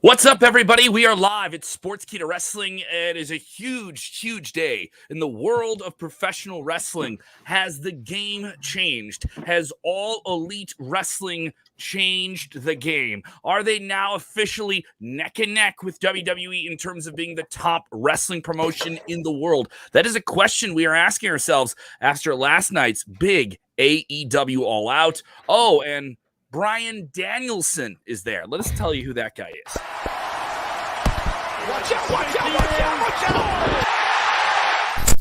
What's up, everybody? We are live at Sportskeeda Wrestling. It is a huge, huge day in the world of professional wrestling. Has the game changed? Has All Elite Wrestling changed the game? Are they now officially neck and neck with WWE in terms of being the top wrestling promotion in the world? That is a question we are asking ourselves after last night's big AEW All Out. Oh, and Bryan Danielson is there. Let us tell you who that guy is. Watch out, watch out, watch out, watch out!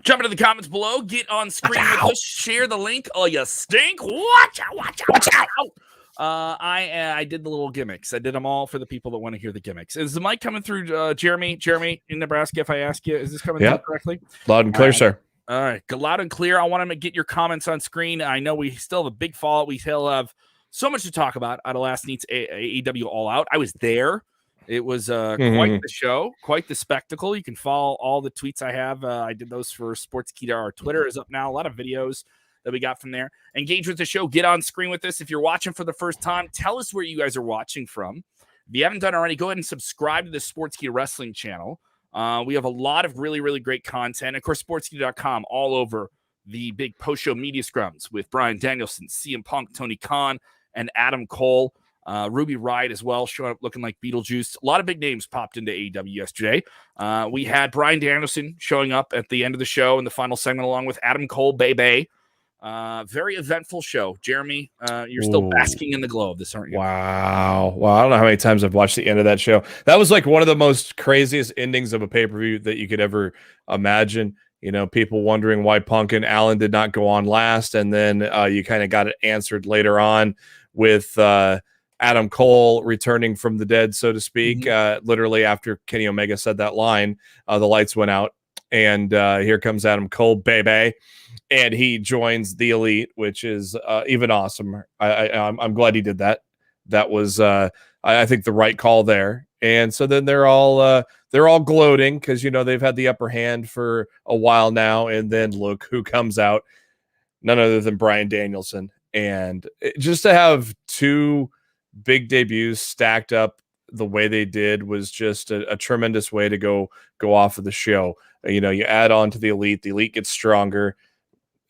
Jump into the comments below. Get on screen with us. Share the link. Oh, you stink. Watch out, watch out, watch out. I did the little gimmicks. I did them all for the people that want to hear the gimmicks. Is the mic coming through, Jeremy? Jeremy in Nebraska, if I ask you, is this coming through correctly? Loud and clear, sir. All right, loud and clear. I want to get your comments on screen. I know we still have a big fallout. We still have so much to talk about out of last night's AEW All Out. I was there. It was quite the show, quite the spectacle. You can follow all the tweets I have. I did those for Sportskeeda. Our Twitter is up now. A lot of videos that we got from there. Engage with the show. Get on screen with us. If you're watching for the first time, tell us where you guys are watching from. If you haven't done already, go ahead and subscribe to the Sportskeeda Wrestling channel. We have a lot of really, really great content. Of course, Sportskeeda.com all over the big post-show media scrums with Bryan Danielson, CM Punk, Tony Khan, and Adam Cole. Ruby Riott as well, showing up looking like Beetlejuice. A lot of big names popped into AEW yesterday. We had Bryan Danielson showing up at the end of the show in the final segment along with Adam Cole, Bebe. Very eventful show. Jeremy, you're still basking in the glow of this, aren't you? Wow. I don't know how many times I've watched the end of that show. That was like one of the most craziest endings of a pay-per-view that you could ever imagine. You know, people wondering why Punk and Allen did not go on last. And then you kind of got it answered later on with Adam Cole returning from the dead, so to speak. Literally after Kenny Omega said that line, the lights went out. And here comes Adam Cole, baby. And he joins the Elite, which is even awesome. I'm glad he did that. That was, I think, the right call there. And so then they're all gloating because, you know, they've had the upper hand for a while now. And then look who comes out, none other than Bryan Danielson. And just to have two big debuts stacked up the way they did was just a tremendous way to go off of the show. You know, you add on to the Elite gets stronger,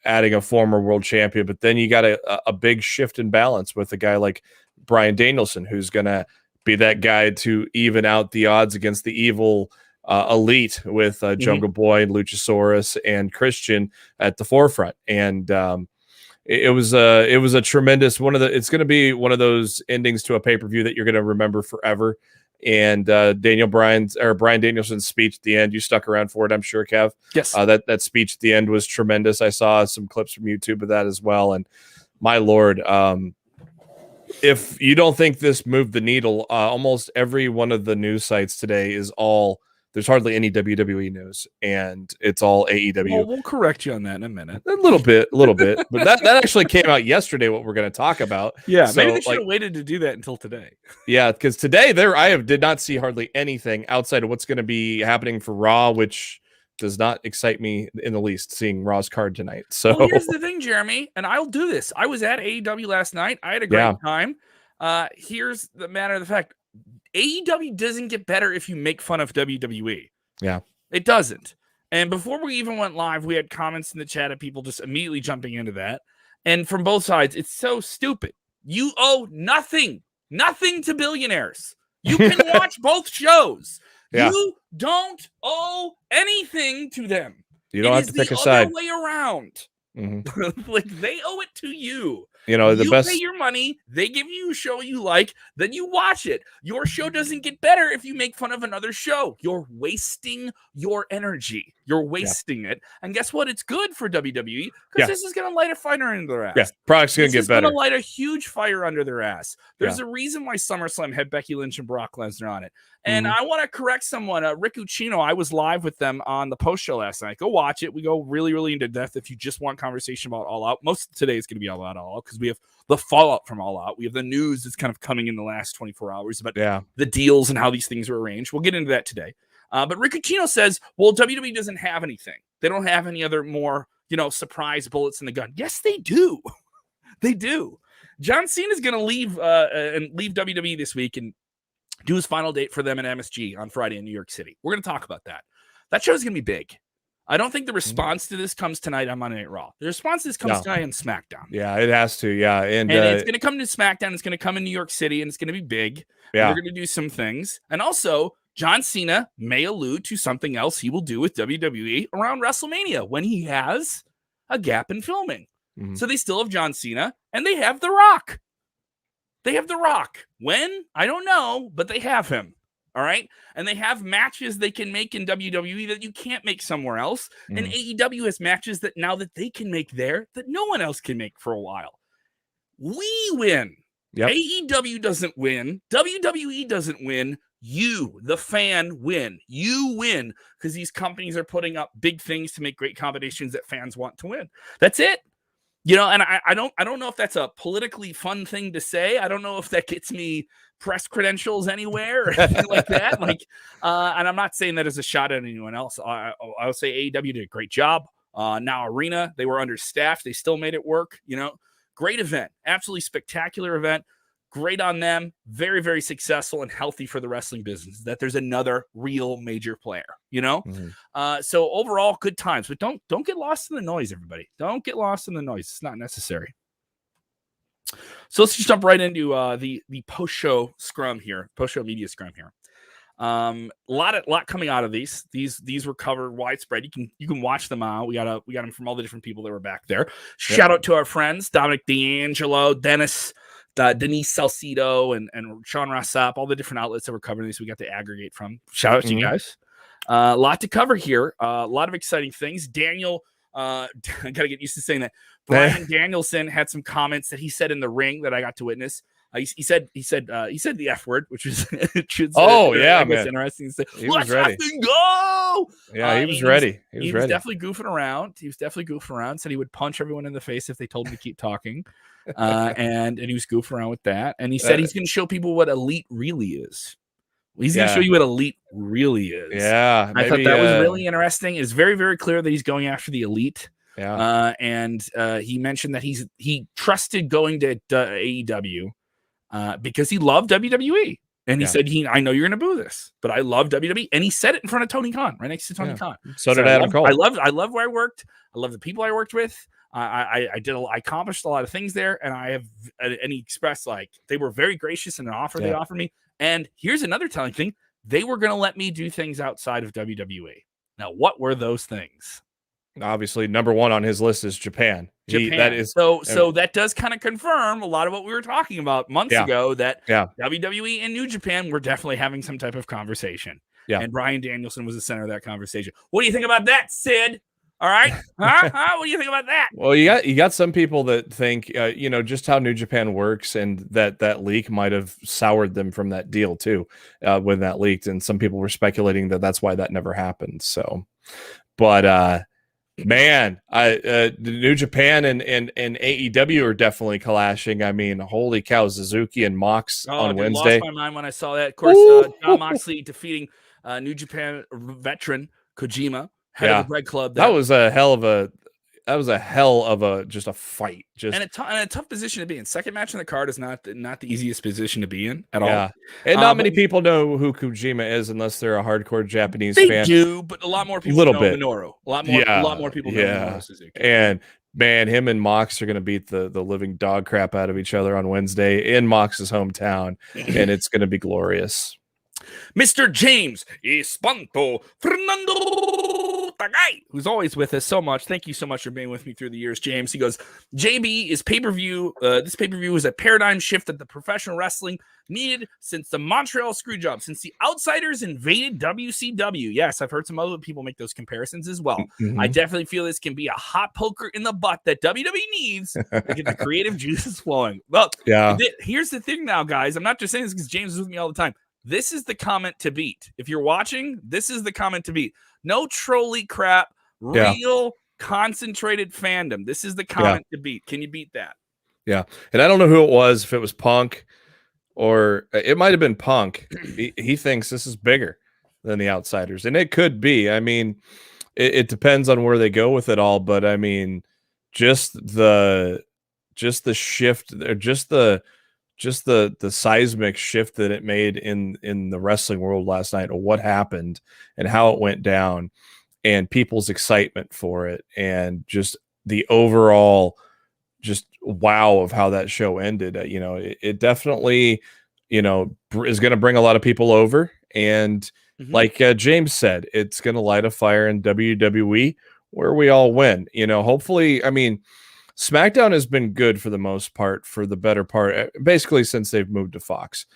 adding a former world champion, but then you got a big shift in balance with a guy like Bryan Danielson, who's going to be that guy to even out the odds against the evil Elite with Jungle Boy and Luchasaurus and Christian at the forefront. And it was a tremendous it's going to be one of those endings to a pay-per-view that you're going to remember forever. And Bryan Danielson's speech at the end, you stuck around for it, I'm sure, Kev. Yes. That speech at the end was tremendous. I saw some clips from YouTube of that as well. And my Lord, if you don't think this moved the needle, almost every one of the news sites today there's hardly any WWE news, and it's all AEW. Well, we'll correct you on that in a minute. A little bit. But that actually came out yesterday, what we're going to talk about. Yeah, so, maybe they should have waited to do that until today. Yeah, because today did not see hardly anything outside of what's going to be happening for Raw, which does not excite me in the least, seeing Raw's card tonight. So here's the thing, Jeremy, and I'll do this. I was at AEW last night. I had a great time. Here's the matter of the fact. AEW doesn't get better if you make fun of WWE. Yeah. It doesn't. And before we even went live, we had comments in the chat of people just immediately jumping into that. And from both sides, it's so stupid. You owe nothing to billionaires. You can watch both shows. Yeah. You don't owe anything to them. You don't have to pick a side. Way around. Like they owe it to you. You know, you pay your money, they give you a show you like, then you watch it. Your show doesn't get better if you make fun of another show. You're wasting your energy. You're wasting it. And guess what? It's good for WWE because this is going to light a fire under their ass. Yeah, product's going to get better. It's going to light a huge fire under their ass. There's a reason why SummerSlam had Becky Lynch and Brock Lesnar on it. And I want to correct someone. Rick Ucchino, I was live with them on the post show last night. Go watch it. We go really, really into depth if you just want conversation about All Out. Most of today is going to be All Out because we have the fallout from All Out. We have the news that's kind of coming in the last 24 hours about the deals and how these things are arranged. We'll get into that today. But Rick Ucchino says, well, WWE doesn't have anything. They don't have any other more, surprise bullets in the gun. Yes, they do. They do. John Cena is going to leave WWE this week, and do his final date for them at MSG on Friday in New York City. We're going to talk about that. That show is going to be big. I don't think the response to this comes tonight on Monday Night Raw. The response to this comes tonight on SmackDown. Yeah, it has to. Yeah. And it's going to come to SmackDown. It's going to come in New York City, and it's going to be big. Yeah. We're going to do some things. And also, John Cena may allude to something else he will do with WWE around WrestleMania when he has a gap in filming. Mm-hmm. So they still have John Cena, and they have The Rock. They have The Rock. When? I don't know, but they have him. All right. And they have matches they can make in WWE that you can't make somewhere else. Mm. And AEW has matches that now that they can make there that no one else can make for a while. We win. Yep. AEW doesn't win. WWE doesn't win. You, the fan, win. You win because these companies are putting up big things to make great combinations that fans want to win. That's it. You know, and I don't know if that's a politically fun thing to say. I don't know if that gets me press credentials anywhere or anything like that. Like, and I'm not saying that as a shot at anyone else. I'll say AEW did a great job. Now Arena, they were understaffed. They still made it work. You know, great event, absolutely spectacular event. Great on them. Very, very successful and healthy for the wrestling business that there's another real major player, you know? Mm-hmm. So overall, good times. But don't get lost in the noise, everybody. Don't get lost in the noise. It's not necessary. So let's just jump right into the post-show scrum here, post-show media scrum here. A lot coming out of these. These were covered widespread. You can watch them out. We got them from all the different people that were back there. Shout out to our friends, Dominic D'Angelo, Dennis, Denise Salcido and Sean Rossap, all the different outlets that were covering this. We got to aggregate from. Shout out to you guys. A lot to cover here. A lot of exciting things. Daniel, I got to get used to saying that. Bryan Danielson had some comments that he said in the ring that I got to witness. He said the F word, which was man, interesting to say. He was ready. Go. Yeah, he was ready. He was definitely goofing around. Said he would punch everyone in the face if they told him to keep talking. And he was goofing around with that. And he said he's going to show people what elite really is. He's going to show you what elite really is. Yeah, I thought that was really interesting. It's very, very clear that he's going after the elite. Yeah, and he mentioned that he trusted going to AEW. Because he loved WWE. And he said, I know you're going to boo this, but I love WWE. And he said it in front of Tony Khan, right next to Tony Khan. So did Adam Cole. I love where I worked. I love the people I worked with. I accomplished a lot of things there. And he expressed like they were very gracious in an offer they offered me. And here's another telling thing. They were going to let me do things outside of WWE. Now, what were those things? Obviously, number one on his list is Japan. That is so that does kind of confirm a lot of what we were talking about months ago, that WWE and New Japan were definitely having some type of conversation. Yeah. And Bryan Danielson was the center of that conversation. What do you think about that, Sid? All right. What do you think about that? Well, you got some people that think, just how New Japan works, and that leak might have soured them from that deal too, when that leaked. And some people were speculating that that's why that never happened. So, but, man, New Japan and AEW are definitely clashing. I mean, holy cow, Suzuki and Mox on Wednesday. Lost my mind when I saw that. Of course, Jon Moxley defeating New Japan veteran Kojima, head of the Bread Club. That was a hell of a just a fight. And a tough position to be in. Second match on the card is not the easiest position to be in at all. And not many people know who Kojima is unless they're a hardcore Japanese fan. They do, but a lot more people know Minoru. A lot more people know Minoru Suzuki. And man, him and Mox are going to beat the living dog crap out of each other on Wednesday in Mox's hometown, and it's going to be glorious. Mr. James Espanto Fernando Tagay, who's always with us so much. Thank you so much for being with me through the years, James. He goes, JB is pay-per-view. This pay-per-view is a paradigm shift that the professional wrestling needed since the Montreal Screwjob, since the Outsiders invaded WCW. Yes, I've heard some other people make those comparisons as well. Mm-hmm. I definitely feel this can be a hot poker in the butt that WWE needs to get the creative juices flowing. Well, here's the thing now, guys. I'm not just saying this because James is with me all the time. This is the comment to beat. If you're watching, this is the comment to beat. No trolley crap, real concentrated fandom. This is the comment to beat. Can you beat that? Yeah. And I don't know who it was, if it was Punk or it might have been Punk. He thinks this is bigger than the Outsiders. And it could be. I mean, it depends on where they go with it all. But I mean, just the shift or just just the seismic shift that it made in the wrestling world last night, or what happened and how it went down, and people's excitement for it, and just the overall just wow of how that show ended. It definitely, is going to bring a lot of people over. And like James said, it's going to light a fire in WWE where we all win. Hopefully, I mean, SmackDown has been good for the most part, for the better part, basically since they've moved to Fox.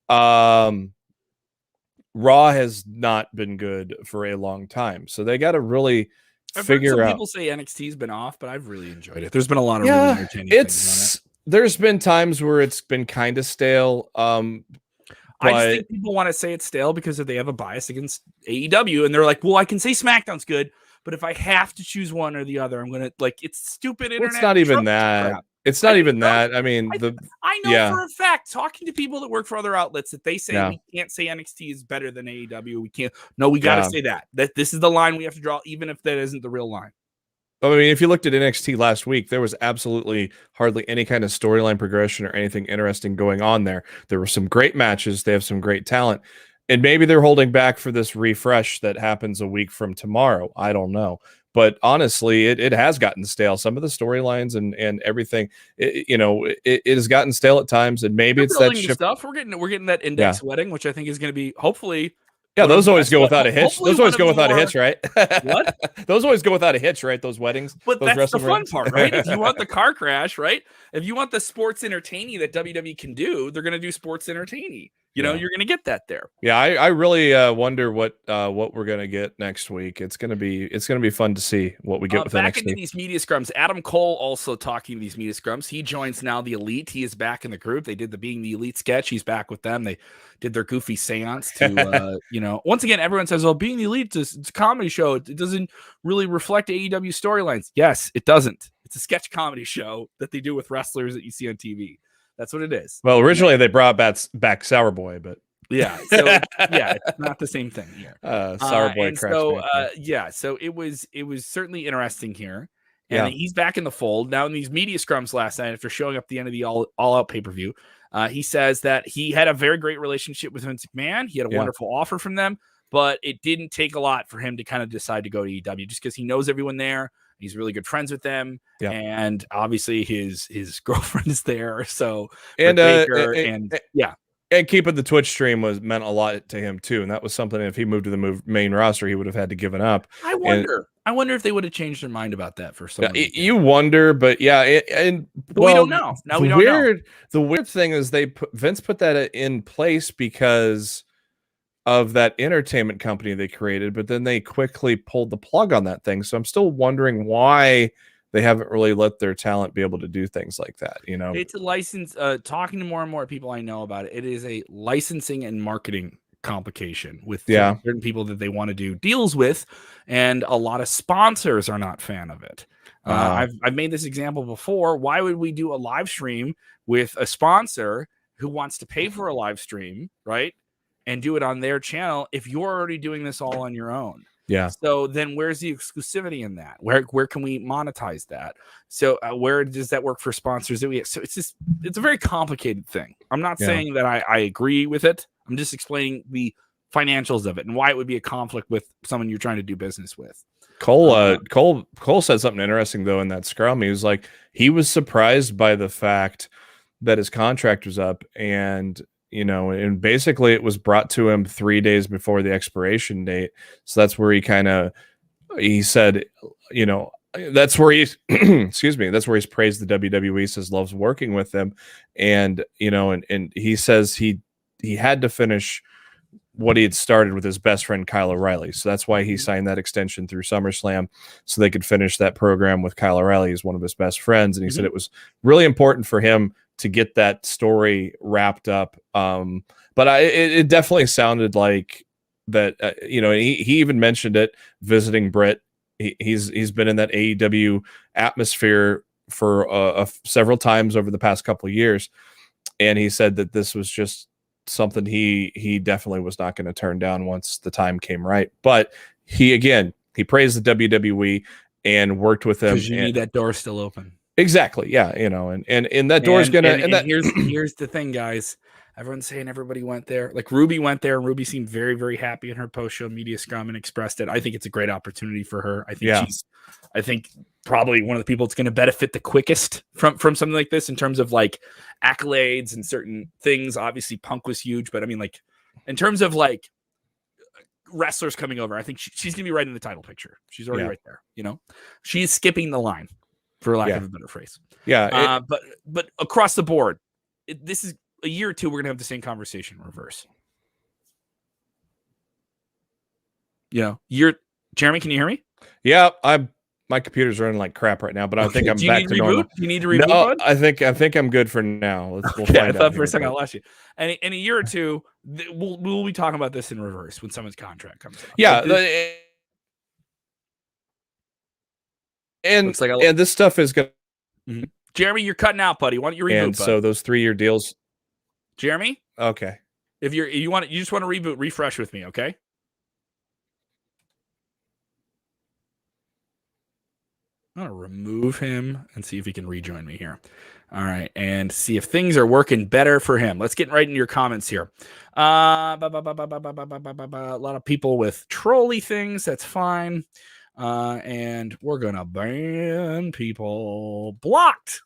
Raw has not been good for a long time, so they got to really figure out. People say NXT's been off, but I've really enjoyed it. There's been a lot of really entertaining things on it. There's been times where it's been kind of stale. I just think people want to say it's stale because they have a bias against AEW, and they're like, well, I can say SmackDown's good, but if I have to choose one or the other, I'm going to, like, it's stupid internet. It's not even that. Crap. It's not even that. I mean, I know for a fact, talking to people that work for other outlets, that they say we can't say NXT is better than AEW. We can't. No, we got to say that this is the line we have to draw, even if that isn't the real line. I mean, if you looked at NXT last week, there was absolutely hardly any kind of storyline progression or anything interesting going on there. There were some great matches. They have some great talent. And maybe they're holding back for this refresh that happens a week from tomorrow. I don't know. But honestly, it has gotten stale. Some of the storylines and everything, it has gotten stale at times. And maybe it's that stuff. We're getting that index wedding, which I think is going to be hopefully. Yeah, those always go without a hitch. Those always go without a hitch, right? What? Those always go without a hitch, right? Those weddings. But that's the fun part, right? If you want the car crash, right? If you want the sports entertaining that WWE can do, they're going to do sports entertaining. You're going to get that there. Yeah, I really wonder what we're going to get next week. It's going to be fun to see what we get with back NXT. Into these media scrums. Adam Cole also talking to these media scrums. He joins now the Elite. He is back in the group. They did the Being the Elite sketch. He's back with them. They did their goofy seance to once again, everyone says, "Oh, Being the Elite it's a comedy show. It doesn't really reflect AEW storylines." Yes, it doesn't. It's a sketch comedy show that they do with wrestlers that you see on TV. That's what it is. Well, originally they brought back Sour Boy, but it's not the same thing here. Sour Boy cracks. So it was certainly interesting here. And he's back in the fold. Now in these media scrums last night, after showing up at the end of the All Out pay-per-view, he says that he had a very great relationship with Vince McMahon. He had a wonderful offer from them, but it didn't take a lot for him to kind of decide to go to AEW just because he knows everyone there. He's really good friends with them, and obviously his girlfriend is there. So and keeping the Twitch stream meant a lot to him too, and that was something. If he moved to the main roster, he would have had to give it up. I wonder if they would have changed their mind about that for some reason. You wonder, but we don't know. Now we don't know. The weird thing is Vince put that in place because of that entertainment company they created, but then they quickly pulled the plug on that thing. So I'm still wondering why they haven't really let their talent be able to do things like that. It's a license. Talking to more and more people I know about it, it is a licensing and marketing complication with certain people that they want to do deals with, and a lot of sponsors are not fan of it. I've made this example before. Why would we do a live stream with a sponsor who wants to pay for a live stream, right? And do it on their channel if you're already doing this all on your own. Yeah. So then where's the exclusivity in that? Where can we monetize that? So where does that work for sponsors? So it's a very complicated thing. I'm not saying that I agree with it. I'm just explaining the financials of it and why it would be a conflict with someone you're trying to do business with. Cole said something interesting though in that scrum. He was like, he was surprised by the fact that his contract was up, and and basically it was brought to him 3 days before the expiration date. So that's where he said, that's where he's, excuse me, that's where he's praised the WWE, says loves working with them. And, and he says he had to finish what he had started with his best friend, Kyle O'Reilly. So that's why he signed that extension through SummerSlam, so they could finish that program with Kyle O'Reilly as one of his best friends. And he said it was really important for him to get that story wrapped up. But it definitely sounded like that, he even mentioned it visiting Britt. He's been in that AEW atmosphere for several times over the past couple of years. And he said that this was just something he definitely was not going to turn down once the time came right. But he praised the WWE and worked with them. Because you need that door still open. Exactly. Yeah. And that door's gonna. And here's the thing, guys. Everyone's saying everybody went there. Like Ruby went there, and Ruby seemed very, very happy in her post-show media scrum and expressed it. I think it's a great opportunity for her. I think probably one of the people that's going to benefit the quickest from something like this in terms of like accolades and certain things. Obviously, Punk was huge, but I mean, like in terms of like wrestlers coming over, I think she's going to be right in the title picture. She's already right there. She's skipping the line, for lack of a better phrase. Yeah. But across the board, this is a year or two, we're going to have the same conversation in reverse. Jeremy, can you hear me? Yeah, my computer's running like crap right now, but I think I'm back to normal. Do you need to reboot? No, I think I'm good for now. We'll find I thought out for a second I lost you. And in a year or two, we'll be talking about this in reverse when someone's contract comes up. Yeah, and this stuff is going. Mm-hmm. Jeremy, you're cutting out, buddy. Why don't you reboot? And so those 3-year deals. Jeremy, okay. If you just want to reboot, refresh with me, okay? I'm gonna remove him and see if he can rejoin me here. All right, and see if things are working better for him. Let's get right into your comments here. A lot of people with trolley things. That's fine. And we're gonna ban people blocked.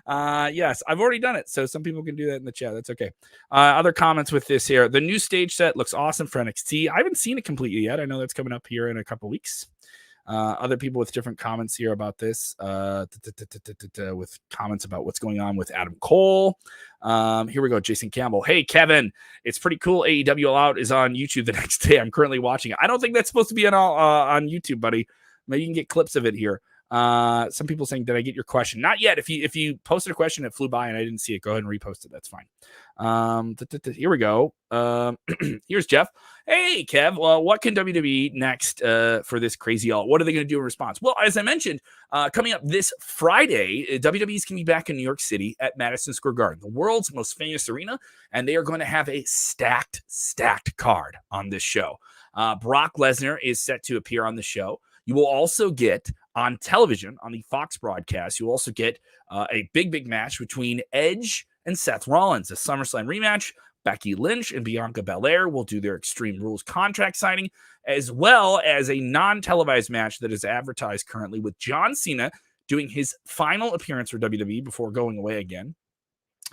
Yes, I've already done it, so some people can do that in the chat. That's okay. Other comments with this here. The new stage set looks awesome for NXT. I haven't seen it completely yet. I know that's coming up here in a couple weeks. Other people with different comments here about this, with comments about what's going on with Adam Cole. Here we go. Jason Campbell. Hey, Kevin, it's pretty cool. AEW All Out is on YouTube the next day. I'm currently watching it. I don't think that's supposed to be on YouTube, buddy. Maybe you can get clips of it here. Some people saying, did I get your question? Not yet. If you posted a question, it flew by and I didn't see it, go ahead and repost it. That's fine. Here we go. Here's Jeff. Hey, Kev. Well, what can WWE next for this crazy all? What are they going to do in response? Well, as I mentioned, coming up this Friday, WWE's going to be back in New York City at Madison Square Garden, the world's most famous arena, and they are going to have a stacked card on this show. Brock Lesnar is set to appear on the show. You will also get on television, on the Fox broadcast, you will also get a big match between Edge and Seth Rollins, a SummerSlam rematch. Becky Lynch and Bianca Belair will do their Extreme Rules contract signing, as well as a non-televised match that is advertised currently with John Cena doing his final appearance for WWE before going away again.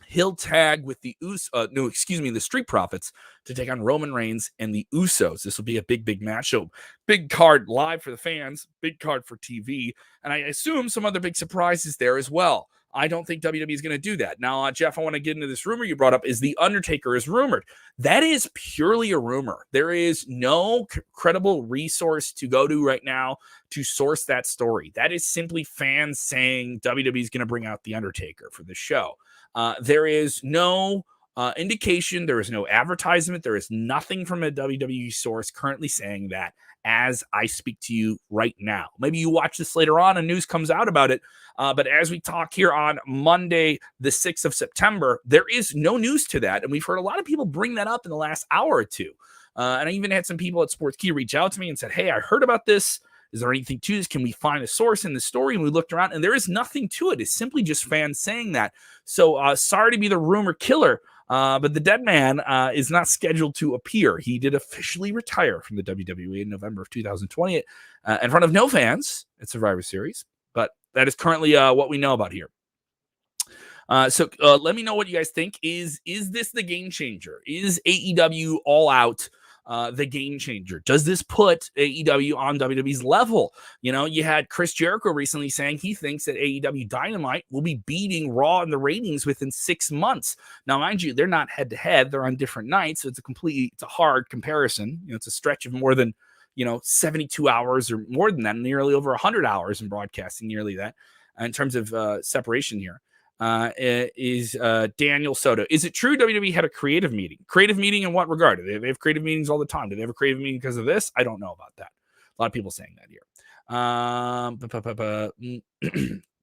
He'll tag with the the Street Profits to take on Roman Reigns and the Usos. This will be a big match. So big card live for the fans, big card for TV, and I assume some other big surprises there as well. I don't think WWE is going to do that. Now, Jeff, I want to get into this rumor you brought up, is The Undertaker is rumored. That is purely a rumor. There is no credible resource to go to right now to source that story. That is simply fans saying WWE is going to bring out The Undertaker for the show. There is no indication. There is no advertisement. There is nothing from a WWE source currently saying that as I speak to you right now. Maybe you watch this later on and news comes out about it. But as we talk here on Monday, the 6th of September, there is no news to that. And we've heard a lot of people bring that up in the last hour or two. And I even had some people at Sportskeeda reach out to me and said, hey, I heard about this. Is there anything to this? Can we find a source in the story? And we looked around and there is nothing to it. It's simply just fans saying that. So sorry to be the rumor killer, but the dead man is not scheduled to appear. He did officially retire from the WWE in November of 2020 in front of no fans at Survivor Series. But that is currently what we know about here. So let me know what you guys think. Is this the game changer? Is AEW All Out the game changer? Does this put AEW on WWE's level? You know, you had Chris Jericho recently saying he thinks that AEW Dynamite will be beating Raw in the ratings within 6 months. Now, mind you, they're not head to head. They're on different nights. So it's a hard comparison. You know, it's a stretch of more than, 72 hours or more than that, nearly over 100 hours in broadcasting, nearly that in terms of separation here. Is Daniel Soto. Is it true WWE had a creative meeting? Creative meeting in what regard? They have creative meetings all the time. Do they have a creative meeting because of this? I don't know about that. A lot of people saying that here.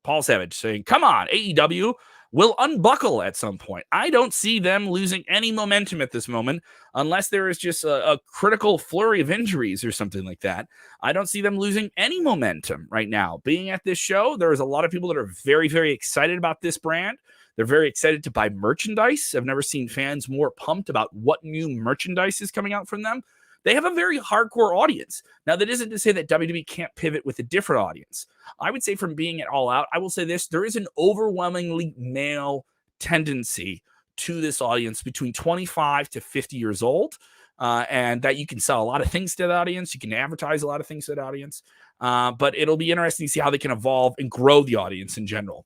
Paul Savage saying, come on, AEW. will unbuckle at some point. I don't see them losing any momentum at this moment unless there is just a critical flurry of injuries or something like that. I don't see them losing any momentum right now. Being at this show, there's a lot of people that are very, very excited about this brand. They're very excited to buy merchandise. I've never seen fans more pumped about what new merchandise is coming out from them. They have a very hardcore audience. Now, that isn't to say that WWE can't pivot with a different audience. I would say from being at All Out, I will say this, there is an overwhelmingly male tendency to this audience between 25 to 50 years old, and that you can sell a lot of things to that audience. You can advertise a lot of things to that audience, but it'll be interesting to see how they can evolve and grow the audience in general.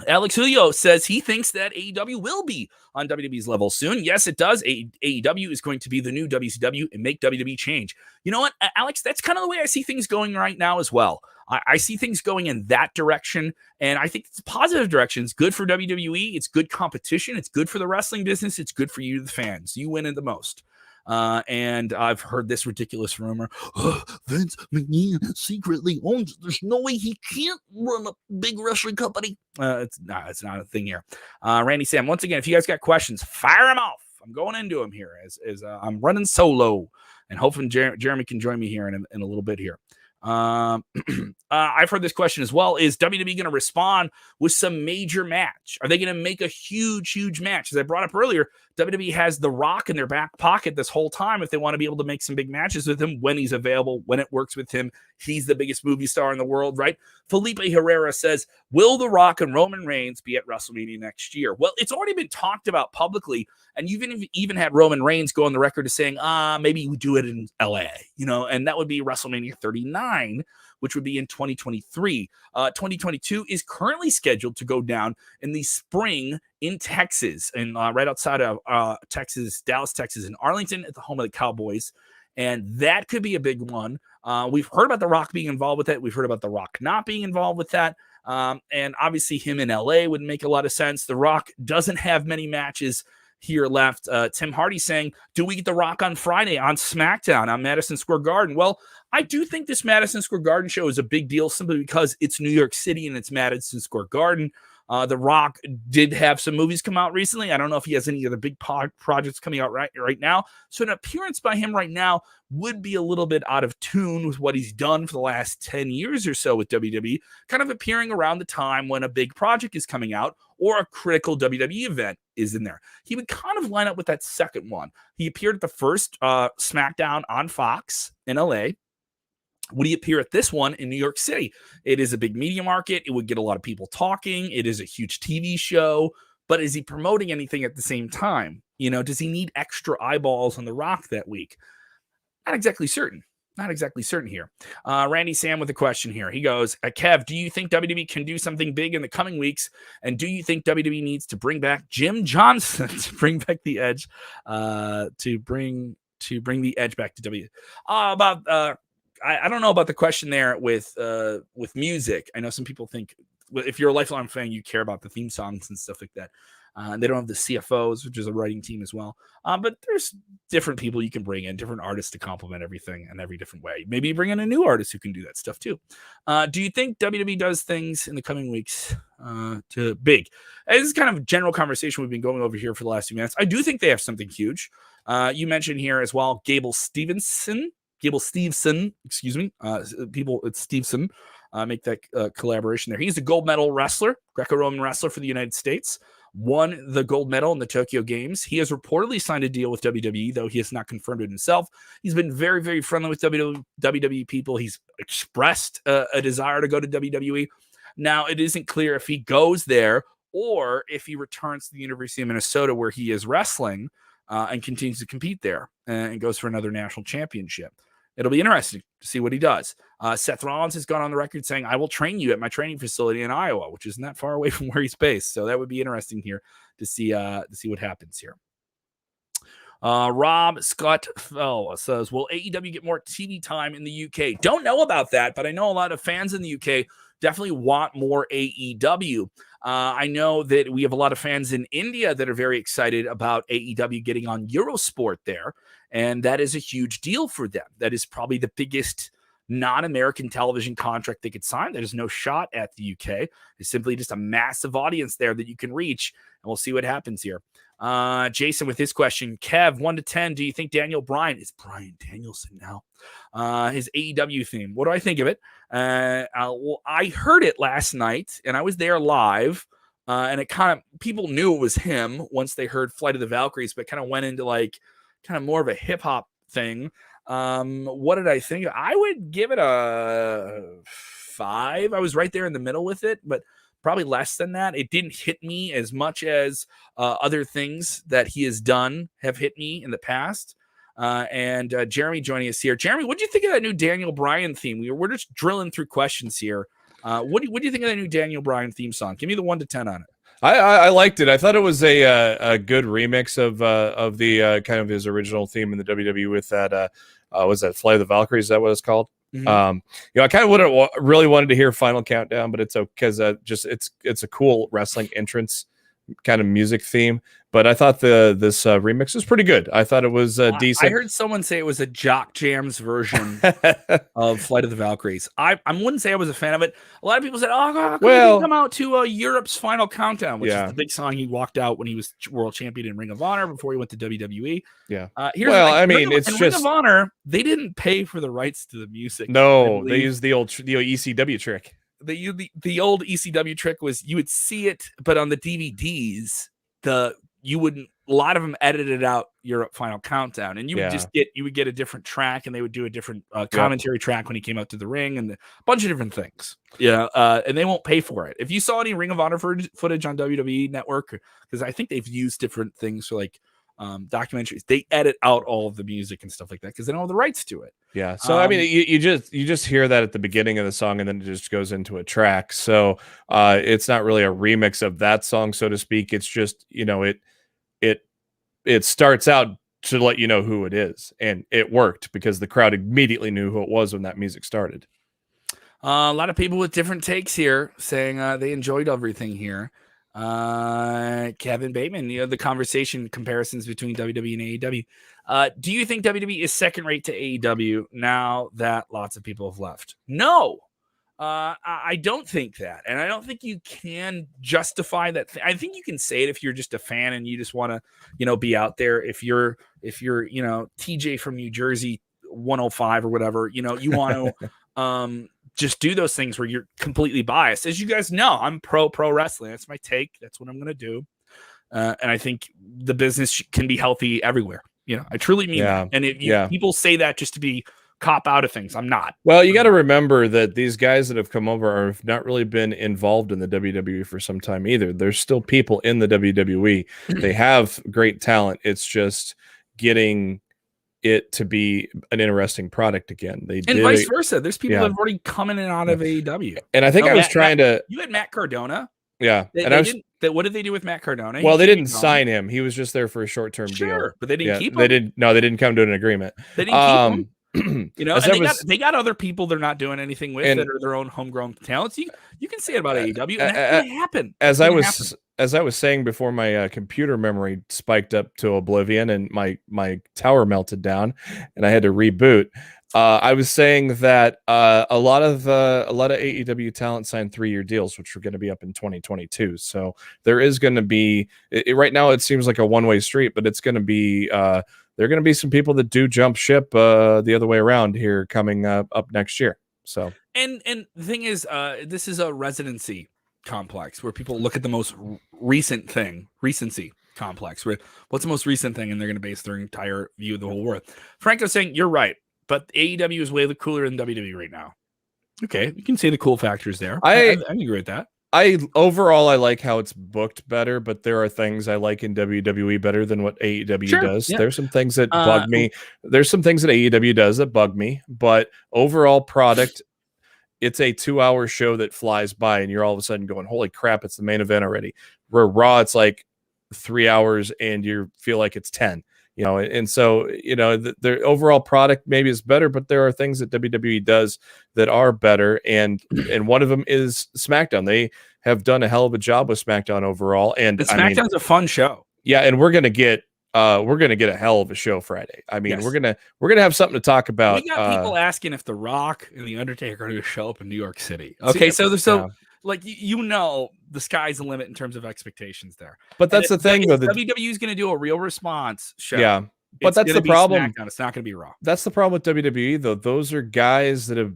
Alex Julio says he thinks that AEW will be on WWE's level soon. Yes, it does. AEW is going to be the new WCW and make WWE change. You know what, Alex? That's kind of the way I see things going right now as well. I see things going in that direction, and I think it's a positive direction. It's good for WWE. It's good competition. It's good for the wrestling business. It's good for you, the fans. You win it the most. And I've heard this ridiculous rumor. Vince McMahon secretly owns. There's no way he can't run a big wrestling company. It's not a thing here. Randy Sam, once again, if you guys got questions, fire them off. I'm going into them here as I'm running solo, and hoping Jeremy can join me here in a little bit here. I've heard this question as well. Is WWE going to respond with some major match? Are they going to make a huge match? As I brought up earlier, WWE has The Rock in their back pocket this whole time if they want to be able to make some big matches with him when he's available, when it works with him. He's the biggest movie star in the world, right? Felipe Herrera says, will The Rock and Roman Reigns be at WrestleMania next year? Well, it's already been talked about publicly, and you've even had Roman Reigns go on the record as saying, maybe we do it in LA, and that would be WrestleMania 39, which would be in 2023. 2022 is currently scheduled to go down in the spring in Texas, and right outside of Texas, Dallas, Texas, in Arlington, at the home of the Cowboys. And that could be a big one. We've heard about The Rock being involved with it. We've heard about The Rock not being involved with that. And obviously him in LA would make a lot of sense. The Rock doesn't have many matches here left. Tim Hardy saying, do we get The Rock on Friday on SmackDown on Madison Square Garden? Well, I do think this Madison Square Garden show is a big deal simply because it's New York City and it's Madison Square Garden. The Rock did have some movies come out recently. I don't know if he has any other big projects coming out right now. So an appearance by him right now would be a little bit out of tune with what he's done for the last 10 years or so with WWE, kind of appearing around the time when a big project is coming out or a critical WWE event is in there. He would kind of line up with that second one. He appeared at the first SmackDown on Fox in LA. Would he appear at this one in New York City? It is a big media market. It would get a lot of people talking. It is a huge TV show. But is he promoting anything at the same time? Does he need extra eyeballs on The Rock that week? Not exactly certain. Not exactly certain here. Randy Sam with a question here. He goes, Kev, do you think WWE can do something big in the coming weeks? And do you think WWE needs to bring back Jim Johnson to bring back the Edge, to bring the Edge back to WWE? I don't know about the question there with music. I know some people think if you're a lifelong fan, you care about the theme songs and stuff like that. They don't have the CFOs, which is a writing team as well. But there's different people you can bring in, different artists to complement everything in every different way. Maybe bring in a new artist who can do that stuff too. Do you think WWE does things in the coming weeks to big? This is kind of a general conversation we've been going over here for the last few minutes. I do think they have something huge. You mentioned here as well, Gable Steveson, excuse me. It's Steveson. Make that collaboration there. He's a gold medal wrestler, Greco-Roman wrestler for the United States. Won the gold medal in the Tokyo Games. He has reportedly signed a deal with WWE, though he has not confirmed it himself. He's been very, very friendly with WWE people. He's expressed a desire to go to WWE. Now, it isn't clear if he goes there or if he returns to the University of Minnesota where he is wrestling and continues to compete there and goes for another national championship. It'll be interesting to see what he does. Seth Rollins has gone on the record saying, I will train you at my training facility in Iowa, which isn't that far away from where he's based. So that would be interesting here to see what happens here. Rob Scott Fell says, will AEW get more TV time in the UK? Don't know about that, but I know a lot of fans in the UK definitely want more AEW. I know that we have a lot of fans in India that are very excited about AEW getting on Eurosport there, and that is a huge deal for them. That is probably the biggest non-American television contract they could sign. There's no shot at the UK. It's simply just a massive audience there that you can reach, and we'll see what happens here. Jason with his question, Kev, 1 to 10, do you think Daniel Bryan is Bryan Danielson now? His AEW theme. What do I think of it? Well, I heard it last night, and I was there live, and it kind of, people knew it was him once they heard Flight of the Valkyries, but kind of went into like kind of more of a hip hop thing. What did I think? I would give it a 5. I was right there in the middle with it, but probably less than that. It didn't hit me as much as other things that he has done have hit me in the past. And Jeremy joining us here. Jeremy, what do you think of that new Daniel Bryan theme? We're just drilling through questions here. What do you think of that new Daniel Bryan theme song? Give me the 1 to 10 on it. I liked it. I thought it was a good remix of the kind of his original theme in the WWE with that was that Flight of the Valkyries? Is that what it's called? Mm-hmm. I kind of wouldn't really wanted to hear Final Countdown, but it's okay because it's a cool wrestling entrance kind of music theme. But I thought this remix was pretty good. I thought it was decent. I heard someone say it was a Jock Jams version of Flight of the Valkyries. I wouldn't say I was a fan of it. A lot of people said, "Oh, well, come out to Europe's Final Countdown," which is the big song he walked out when he was world champion in Ring of Honor before he went to WWE. Yeah. Ring of Honor, they didn't pay for the rights to the music. No, they used the old ECW trick. The old ECW trick was you would see it, but on the DVDs, you wouldn't. A lot of them edited out Europe Final Countdown, and you would get a different track, and they would do a different commentary track when he came out to the ring, and a bunch of different things. And they won't pay for it. If you saw any Ring of Honor footage on WWE Network, because I think they've used different things for like documentaries, they edit out all of the music and stuff like that because they don't have the rights to it. Yeah. So I mean, you just hear that at the beginning of the song, and then it just goes into a track. So it's not really a remix of that song, so to speak. It's just it starts out to let you know who it is, and it worked because the crowd immediately knew who it was when that music started. A lot of people with different takes here saying they enjoyed everything here. Kevin Bateman, the conversation comparisons between WWE and AEW. Do you think WWE is second rate to AEW now that lots of people have left? No, I don't think that. And I don't think you can justify that. I think you can say it if you're just a fan and you just want to, be out there. If you're, TJ from New Jersey 105 or whatever, you want to, just do those things where you're completely biased. As you guys know, I'm pro wrestling. That's my take. That's what I'm going to do. And I think the business can be healthy everywhere. I truly mean that. And people say that just to be cop out of things. I'm not. Well, you got to remember that these guys that have come over have not really been involved in the WWE for some time either. There's still people in the WWE. They have great talent. It's just getting it to be an interesting product again. And vice versa. There's people that have already come in and out of AEW. And I think you had Matt Cardona. Yeah. What did they do with Matt Cardona? Well, they didn't sign him. He was just there for a short-term deal. But they didn't keep him. They didn't come to an agreement. They didn't keep him. They got other people they're not doing anything with that are their own homegrown talents. You can say it about AEW. And that happened. As I was saying before, my computer memory spiked up to oblivion and my tower melted down and I had to reboot. I was saying that a lot of AEW talent signed 3-year deals, which are going to be up in 2022. So there is going to be right now. It seems like a one-way street, but it's going to be. There are going to be some people that do jump ship the other way around here coming up next year. So and the thing is, this is a residency complex where people look at the most recency complex. Where what's the most recent thing, and they're going to base their entire view of the whole world. Franco's saying you're right, but AEW is way cooler than WWE right now. Okay, you can see the cool factors there. I agree with that. Overall, I like how it's booked better, but there are things I like in WWE better than what AEW does. Yeah. There's some things that bug me. There's some things that AEW does that bug me, but overall product, it's a 2-hour show that flies by and you're all of a sudden going, holy crap, it's the main event already. Where Raw, it's like 3 hours and you feel like it's 10. And so, the overall product maybe is better, but there are things that WWE does that are better. And one of them is SmackDown. They have done a hell of a job with SmackDown overall. And SmackDown's a fun show. Yeah. And we're going to get we're gonna get a hell of a show Friday. I mean, we're gonna have something to talk about. We got people asking if The Rock and The Undertaker are going to show up in New York City. Okay, so like the sky's the limit in terms of expectations there. But that's the thing, though. WWE is going to do a real response show. Yeah, but that's the problem. It's not going to be Raw. That's the problem with WWE, though. Those are guys that have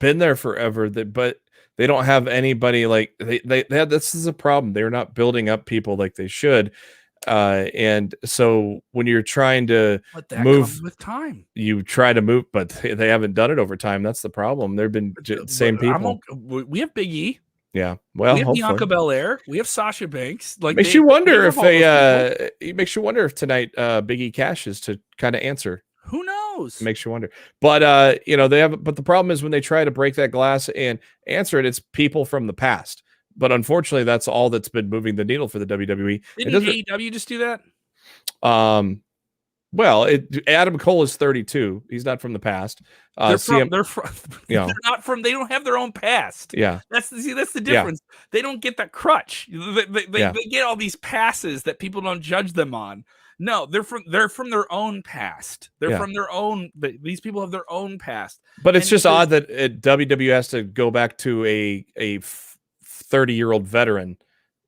been there forever. But they don't have anybody like they have. This is a problem. They're not building up people like they should. And so when you're trying to move with time, you try to move, but they haven't done it over time. That's the problem. They've been same people. We have Big E. Yeah. Well, we have Bianca Belair. We have Sasha Banks. Like makes you wonder if it makes you wonder if tonight Big E cashes to kind of answer. Who knows? It makes you wonder. But they have. But the problem is when they try to break that glass and answer it, it's people from the past. But unfortunately, that's all that's been moving the needle for the WWE. Didn't AEW just do that? Well, Adam Cole is 32. He's not from the past. They're not from. They don't have their own past. Yeah, that's the difference. Yeah. They don't get that crutch. They get all these passes that people don't judge them on. No, they're from their own past. They're from their own. These people have their own past. But it's just odd that WWE has to go back to a 30-year-old veteran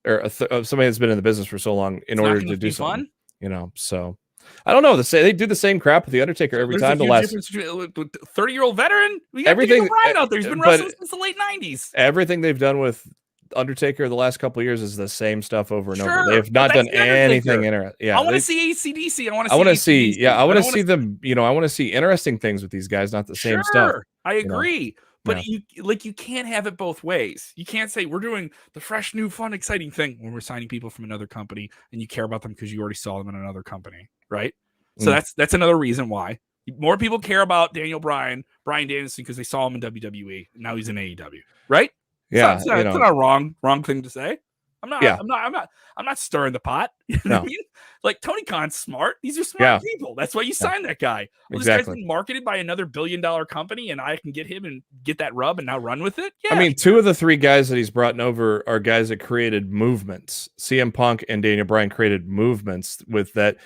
or somebody that's been in the business for so long in order to do something. Fun? So I don't know. They do the same crap with the Undertaker every time. The last 30-year-old veteran, we got everything Bryan out there. He's been wrestling since the late 90s. Everything they've done with Undertaker the last couple of years is the same stuff over and over. They have not done anything interesting. Yeah, I want to see ACDC. I want to see them. I want to see interesting things with these guys, not the same stuff. I agree. But you can't have it both ways. You can't say we're doing the fresh, new, fun, exciting thing when we're signing people from another company and you care about them because you already saw them in another company, right? So that's another reason why more people care about Bryan Danielson because they saw him in WWE and now he's in AEW, right? Yeah, it's not a wrong thing to say. I'm not stirring the pot. You know what I mean? Like Tony Khan's smart. These are smart people. That's why you signed that guy. Well, this guy's been marketed by another billion-dollar company, and I can get him and get that rub and now run with it. Yeah. I mean, two of the three guys that he's brought over are guys that created movements. CM Punk and Daniel Bryan created movements with that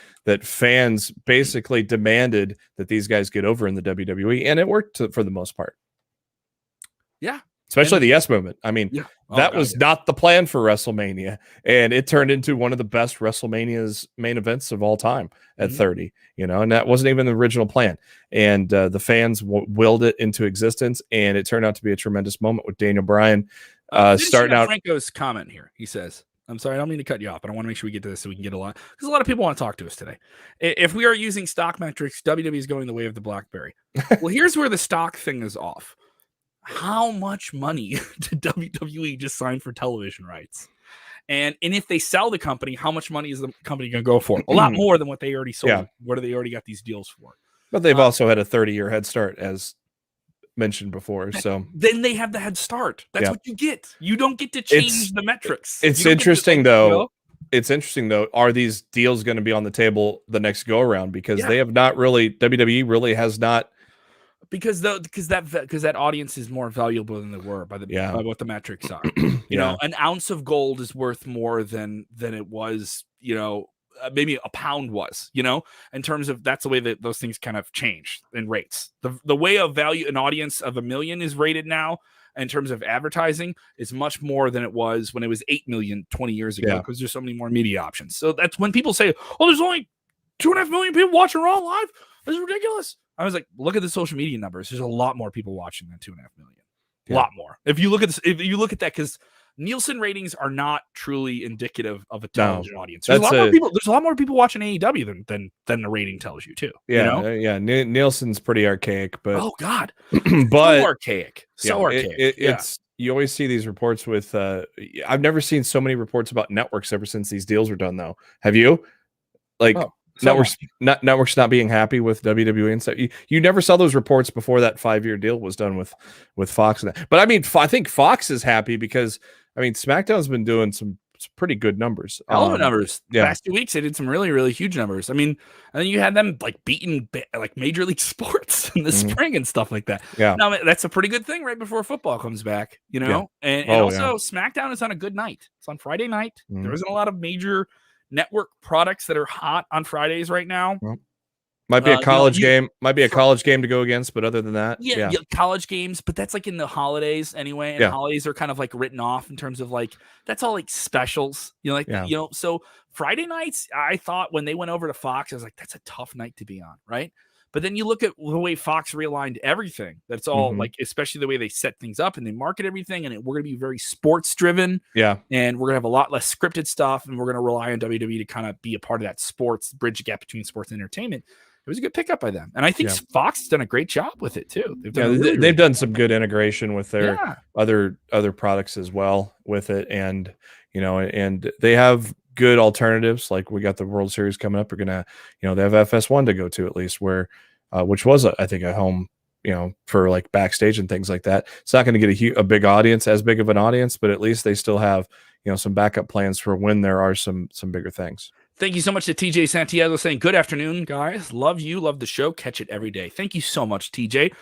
fans basically demanded that these guys get over in the WWE, and it worked for the most part. Yeah. Especially the Yes Movement. I mean, that was not the plan for WrestleMania, and it turned into one of the best WrestleMania's main events of all time at 30. And that wasn't even the original plan. And the fans willed it into existence, and it turned out to be a tremendous moment with Daniel Bryan starting out. Franco's comment here. He says, "I'm sorry, I don't mean to cut you off, but I want to make sure we get to this so we can get a lot because a lot of people want to talk to us today. If we are using stock metrics, WWE is going the way of the BlackBerry. Well, here's where the stock thing is off." How much money did WWE just sign for television rights? And if they sell the company, how much money is the company going to go for? A lot more than what they already sold. Yeah. What do they already got these deals for? But they've also had a 30-year head start, as mentioned before. So then they have the head start. That's what you get. You don't get to change the metrics. It's interesting, though. It's interesting, though. Are these deals going to be on the table the next go around? Because they have not really. WWE really has not. Because that audience is more valuable than they were by what the metrics are. You know, an ounce of gold is worth more than it was. Maybe a pound was. In terms of that's the way that those things kind of change in rates. The way of value an audience of 1 million is rated now in terms of advertising is much more than it was when it was 8 million 20 years ago because there's so many more media options. So that's when people say, "Oh, there's only 2.5 million people watching Raw live. This is ridiculous." I was like, look at the social media numbers. There's a lot more people watching than 2.5 million. A lot more. If you look at this, that, because Nielsen ratings are not truly indicative of a television audience. There's a lot more people watching AEW than the rating tells you too. Yeah, Nielsen's pretty archaic, but oh god, but so archaic. It's you always see these reports with. I've never seen so many reports about networks ever since these deals were done. Though, have you? Networks not being happy with WWE and stuff. You never saw those reports before that 5-year deal was done with Fox and that. But I mean, I think Fox is happy because SmackDown's been doing some pretty good numbers. All the numbers. The last 2 weeks they did some really, really huge numbers. I mean, and then you had them beating Major League Sports in the spring and stuff like that. Yeah. Now that's a pretty good thing right before football comes back, And also SmackDown is on a good night. It's on Friday night. There isn't a lot of major network products that are hot on Fridays right now. Well, might be a college game. Might be a college game to go against, but other than that, yeah, college games. But that's like in the holidays anyway, and holidays are kind of like written off in terms of like that's all like specials. So Friday nights, I thought when they went over to Fox, I was like, that's a tough night to be on, right? But then you look at the way Fox realigned everything. That's all like, especially the way they set things up and they market everything, and we're going to be very sports driven. Yeah, and we're going to have a lot less scripted stuff, and we're going to rely on WWE to kind of be a part of that sports bridge the gap between sports and entertainment. It was a good pickup by them. And I think Fox has done a great job with it too. They've done some good integration with their other products as well with it. And, and they have good alternatives. Like we got the World Series coming up. We're going to, they have FS1 to go to at least where, which was, I think, a home, for like backstage and things like that. It's not going to get a big audience, as big of an audience, but at least they still have, some backup plans for when there are some bigger things. Thank you so much to TJ Santiago saying, good afternoon, guys. Love you. Love the show. Catch it every day. Thank you so much, TJ.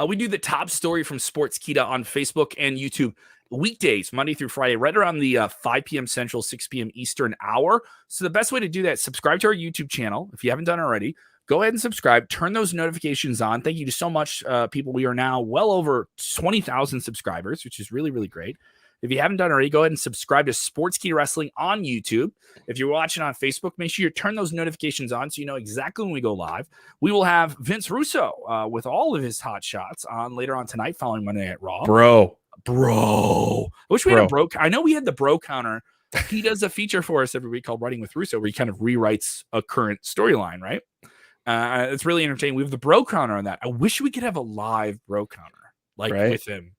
We do the top story from Sportskeeda on Facebook and YouTube weekdays, Monday through Friday, right around the 5 p.m. Central, 6 p.m. Eastern hour. So the best way to do that, subscribe to our YouTube channel. If you haven't done it already, go ahead and subscribe. Turn those notifications on. Thank you so much, people. We are now well over 20,000 subscribers, which is really, really great. If you haven't done already, go ahead and subscribe to Sportskeeda Wrestling on YouTube. If you're watching on Facebook, make sure you turn those notifications on so you know exactly when we go live. We will have Vince Russo with all of his hot shots on later on tonight following Monday Night Raw. Bro. I wish we had a bro. I know we had the bro counter. He does a feature for us every week called Writing with Russo where he kind of rewrites a current storyline, right? It's really entertaining. We have the bro counter on that. I wish we could have a live bro counter with him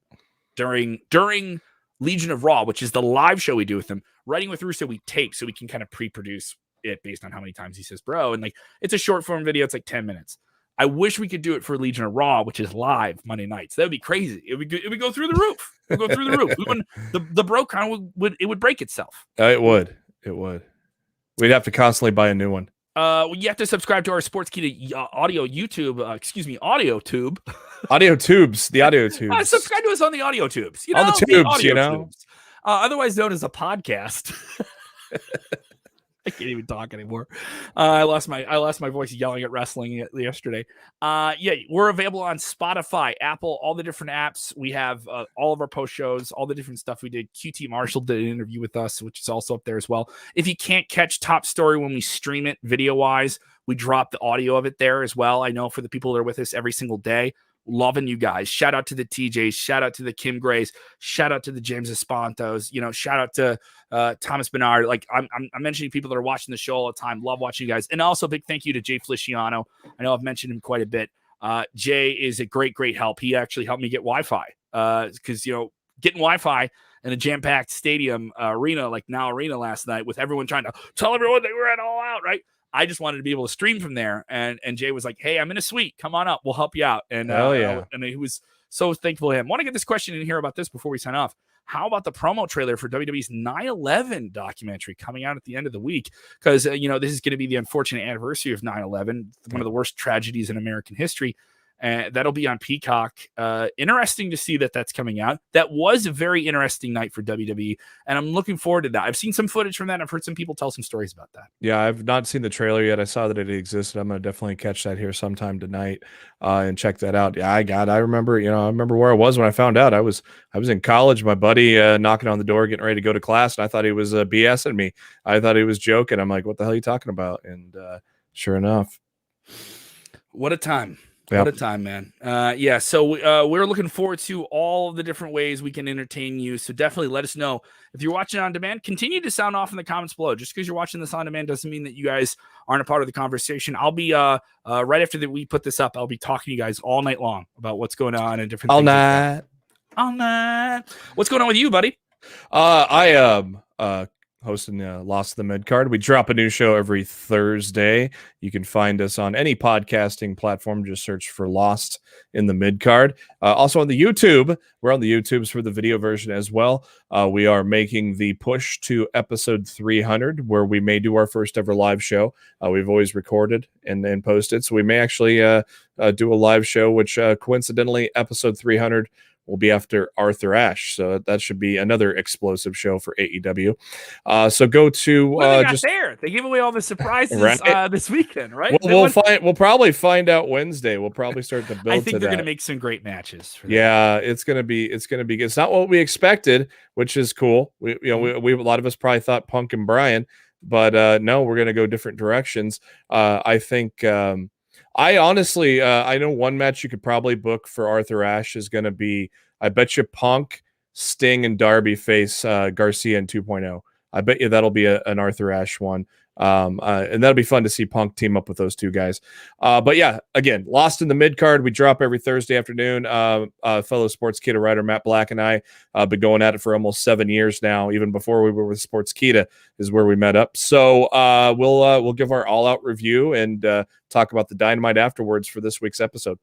during Legion of Raw, which is the live show we do with him. Writing with Russo we tape so we can kind of pre-produce it based on how many times he says bro, and like it's a short form video. It's like 10 minutes. I wish we could do it for Legion of Raw, which is live Monday nights. That would be crazy. It would go through the roof. It would go through the roof. The bro count would break itself. It would. We'd have to constantly buy a new one. You have to subscribe to our Sportskeeda audio YouTube. Audio tube. Audio tubes. The audio tubes. Subscribe to us on the audio tubes. On the tubes, tubes. Otherwise known as a podcast. I can't even talk anymore. I lost my voice yelling at wrestling yesterday. We're available on Spotify, Apple, all the different apps. We have all of our post shows, all the different stuff we did. QT Marshall did an interview with us, which is also up there as well. If you can't catch Top Story when we stream it video wise, we drop the audio of it there as well. I know for the people that are with us every single day, loving you guys. Shout out to the TJs, shout out to the Kim Grays, shout out to the James Espantos, shout out to Thomas Bernard. Like I'm mentioning people that are watching the show all the time. Love watching you guys. And also big thank you to Jay Feliciano. I know I've mentioned him quite a bit. Jay is a great help. He actually helped me get Wi-Fi because getting Wi-Fi in a jam-packed stadium arena like Now Arena last night with everyone trying to tell everyone they were at All Out, right? I just wanted to be able to stream from there. And Jay was like, hey, I'm in a suite. Come on up. We'll help you out. And, and he was so thankful to him. I want to get this question in here about this before we sign off. How about the promo trailer for WWE's 9/11 documentary coming out at the end of the week? Because, this is going to be the unfortunate anniversary of 9/11, one of the worst tragedies in American history. That'll be on Peacock. Interesting to see that's coming out. That was a very interesting night for WWE, and I'm looking forward to that. I've seen some footage from that. I've heard some people tell some stories about that. Yeah, I've not seen the trailer yet. I saw that it existed. I'm going to definitely catch that here sometime tonight and check that out. Yeah, I remember, I remember where I was when I found out. I was in college. My buddy knocking on the door, getting ready to go to class, and I thought he was BSing me. I thought he was joking. I'm like, what the hell are you talking about? And sure enough. What a time. Yep. What a time, man. So we're looking forward to all of the different ways we can entertain you. So definitely let us know. If you're watching on demand, continue to sound off in the comments below. Just because you're watching this on demand doesn't mean that you guys aren't a part of the conversation. I'll be right after we put this up, I'll be talking to you guys all night long about what's going on and different things. All night. What's going on with you, buddy? I am hosting Lost in the Mid Card. We drop a new show every Thursday. You can find us on any podcasting platform. Just search for Lost in the Mid Card. Also on the YouTube. We're on the YouTubes for the video version as well. We are making the push to episode 300, where we may do our first ever live show. We've always recorded and posted, so we may actually do a live show, which coincidentally, episode 300 will be after Arthur Ashe. So that should be another explosive show for AEW. So go to what do they got there? They gave away all the surprises right? this weekend, right? We'll probably find out Wednesday. We'll probably start to build. I think they're going to make some great matches. For yeah, it's gonna be good. It's not what we expected, which is cool. We a lot of us probably thought Punk and Bryan, but no, we're gonna go different directions. I think. I honestly, I know one match you could probably book for Arthur Ashe is going to be, I bet you Punk, Sting, and Darby face Garcia in 2.0. I bet you that'll be an Arthur Ashe one. And that'll be fun to see Punk team up with those two guys. But yeah, again, Lost in the mid card. We drop every Thursday afternoon. Fellow Sportskeeda writer Matt Black and I been going at it for almost 7 years now. Even before we were with Sportskeeda is where we met up. So we'll give our all out review and talk about the Dynamite afterwards for this week's episode.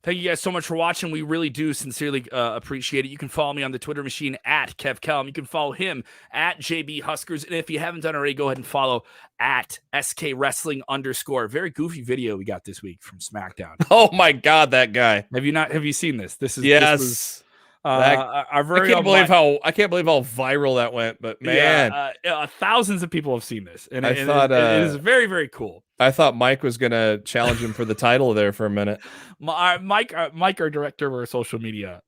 Thank you guys so much for watching. We really do sincerely appreciate it. You can follow me on the Twitter machine at Kev Kelm. You can follow him at JB Huskers. And if you haven't done already, go ahead and follow at SK Wrestling _. Very goofy video we got this week from SmackDown. Oh my God, that guy. Have you seen this? Yes. This was, our very I can't believe how viral that went, but man, thousands of people have seen this, and it is very, very cool. I thought Mike was gonna challenge him for the title there for a minute. Mike, our director of our social media,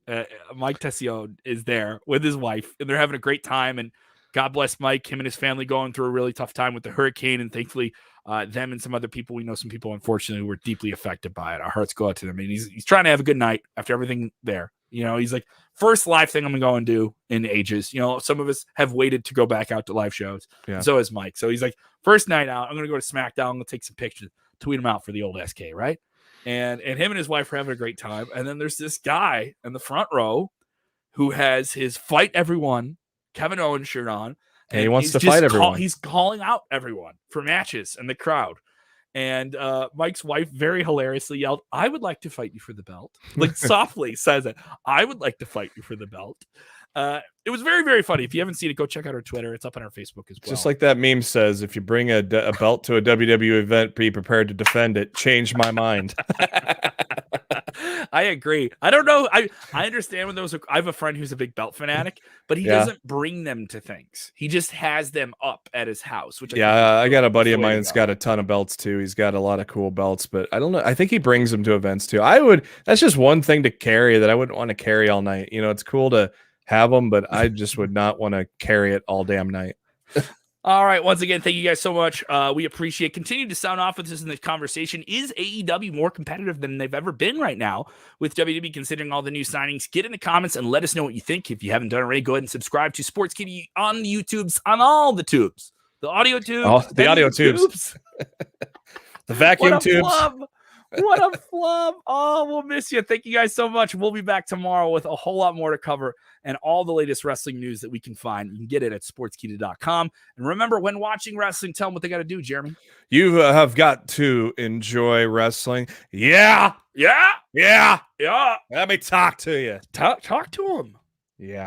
Mike Tessio, is there with his wife, and they're having a great time. And God bless Mike, him and his family going through a really tough time with the hurricane, and thankfully, them and some other people, we know some people unfortunately were deeply affected by it. Our hearts go out to them, and he's trying to have a good night after everything there. You know, he's like, first live thing I'm gonna go and do in ages. You know, some of us have waited to go back out to live shows. Yeah. So is Mike. So he's like, first night out, I'm gonna go to SmackDown. I'm gonna take some pictures, tweet them out for the old SK, right? And him and his wife are having a great time. And then there's this guy in the front row who has his Fight Everyone Kevin Owens shirt on. And he wants to fight everyone. He's calling out everyone for matches and the crowd. And Mike's wife very hilariously yelled, "I would like to fight you for the belt." Like softly says it. "I would like to fight you for the belt." It was very, very funny. If you haven't seen it, go check out our Twitter. It's up on our Facebook as well. Just like that meme says, if you bring a belt to a WWE event, be prepared to defend it. Change my mind. I agree. I don't know. I understand when those. I have a friend who's a big belt fanatic, but he doesn't bring them to things. He just has them up at his house. Which I got a buddy of mine that's got a ton of belts too. He's got a lot of cool belts, but I don't know. I think he brings them to events too. That's just one thing to carry that I wouldn't want to carry all night. You know, it's cool to have them, but I just would not want to carry it all damn night. All right. Once again, thank you guys so much. We appreciate. Continue to sound off with us in this conversation. Is AEW more competitive than they've ever been right now with WWE, considering all the new signings? Get in the comments and let us know what you think. If you haven't done already, go ahead and subscribe to Sportskeeda on the YouTubes, on all the tubes, the audio tubes, the audio tubes, the vacuum tubes. What a flub. Oh, we'll miss you. Thank you guys so much. We'll be back tomorrow with a whole lot more to cover and all the latest wrestling news that we can find. You can get it at sportskeeda.com. And remember, when watching wrestling, tell them what they got to do, Jeremy. You have got to enjoy wrestling. Yeah. Yeah. Yeah. Yeah. Let me talk to you. Talk to them. Yeah.